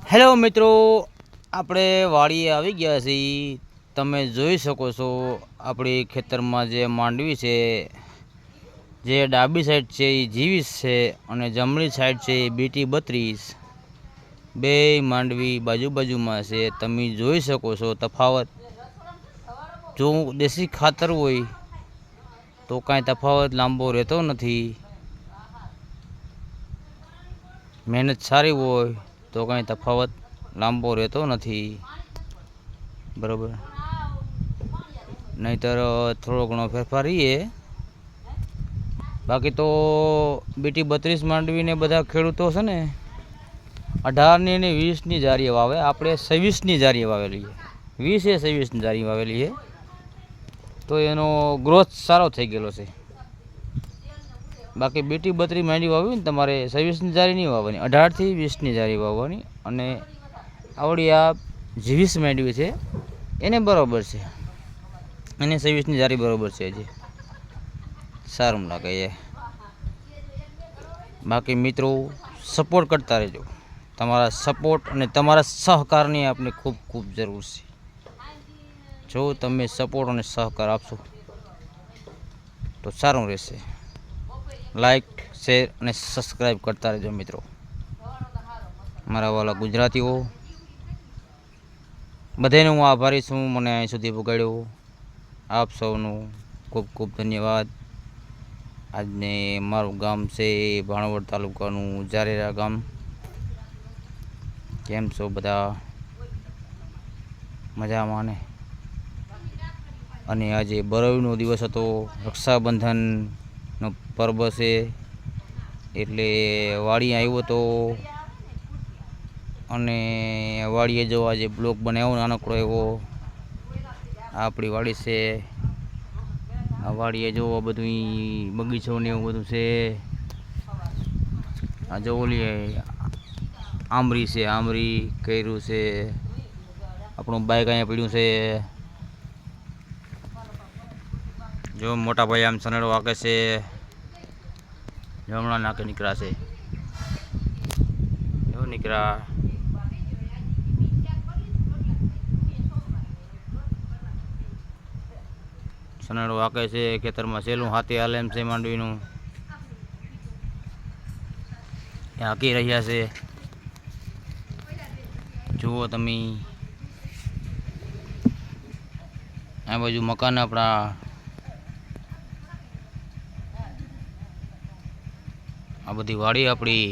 Hello મિત્રો, આપણે વાડીએ આવી ગયા છીએ। તમે જોઈ શકો છો આપણી ખેતરમાં જે માંડવી છે, જે ડાબી સાઈડ છે એ જીવીસ છે અને જમણી સાઈડ છે એ BT32। બે માંડવી બાજુમાં છે। તમે જોઈ શકો છો તફાવત। જો દેશી ખાતર હોય તો કાંઈ તફાવત લાંબો રહેતો નથી। મહેનત સારી હોય તો કાંઈ તફાવત લાંબો રહેતો નથી, બરાબર। નહીંતર થોડો ઘણો ફેરફાર રહીએ। બાકી તો BT32 માંડવીને બધા ખેડૂતો છે ને 18ની અને 20ની જારીએ વાવે। આપણે 26ની જારીએ વાવેલી છે। 20 એ 26ની જારી વાવેલી છે, તો એનો ગ્રોથ સારો થઈ ગયેલો છે। બાકી BT32 માંડવી વાવી ને તમારે 26ની જારી નહીં વાવવાની, 18થી 20ની જારી વાવવાની। અને આવડી આ 20 માંડવી છે એને બરાબર છે, એને 26ની જારી બરાબર છે, હજી સારું લાગે છે। બાકી મિત્રો સપોર્ટ કરતા રહેજો। તમારા સપોર્ટ અને તમારા સહકારની આપણે ખૂબ ખૂબ જરૂર છે। જો તમે સપોર્ટ અને સહકાર આપશો તો સારું રહેશે। લાઈક, શેર અને સબસ્ક્રાઈબ કરતા રહેજો મિત્રો। મારા વાલા ગુજરાતીઓ બધાનો હું આભારી છું, મને અહીં સુધી પહોંચાડ્યો। આપ સૌનું ખૂબ ખૂબ ધન્યવાદ। આજને મારું ગામ છે ભાણવડ તાલુકાનું જારેરા ગામ। કેમ છો બધા? મજામાં ને? અને આજે બરોઈનો દિવસ હતો, રક્ષાબંધનનો પર્વ છે, એટલે વાડી આવ્યો હતો। અને વાડીએ જો આજે બ્લોક બનાવ્યો નાનકડો એવો। આપણી વાડી છે, આ વાડીએ જો બધું બગીચો ને એવું બધું છે। આ જો ઓલી આંબરી છે, આંબરી કર્યું છે। આપણું બાઈક અહીંયા પડ્યું છે। જો મોટા ભાઈ આમ સનેડો વાકે છે, હમણાં નાકે નીકળાશે, એવું નીકળ્યા। સનેડો વાકે છે, ખેતરમાં સેલું હાથી હાલે એમ છે માંડવીનું, હાકી રહ્યા છે। જુઓ તમે આ બાજુ મકાન આપણા, આ બધી વાડી આપણી।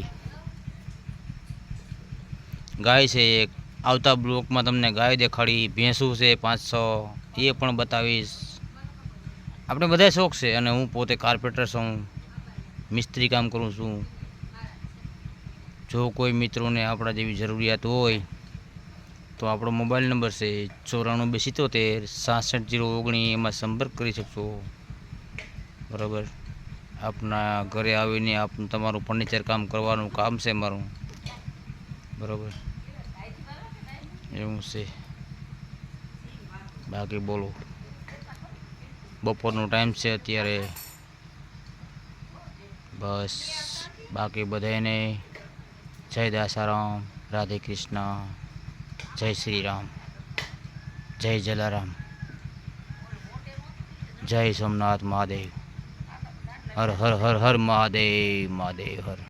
ગાય છે એક, આવતા બ્લોકમાં તમને ગાય દેખાડી, ભેંસું છે 5-6 એ પણ બતાવીશ। આપણે બધા શોખ છે, અને હું પોતે કાર્પેન્ટર છું, મિસ્ત્રી કામ કરું છું। જો કોઈ મિત્રોને આપણા જેવી જરૂરિયાત હોય તો આપણો મોબાઈલ નંબર છે 9427767019, એમાં સંપર્ક કરી શકશો, બરાબર। આપના ઘરે આવીને તમારું ફર્નિચર કામ કરવાનું કામ છે મારું, બરાબર, એવું છે। બાકી બોલો, બપોરનો ટાઈમ છે અત્યારે, બસ। બાકી બધાને જય દાસારામ, રાધે કૃષ્ણ, જય શ્રી રામ, જય જલારામ, જય સોમનાથ મહાદેવ, હર હર હર હર મહાદેવ, મહાદેવ હર।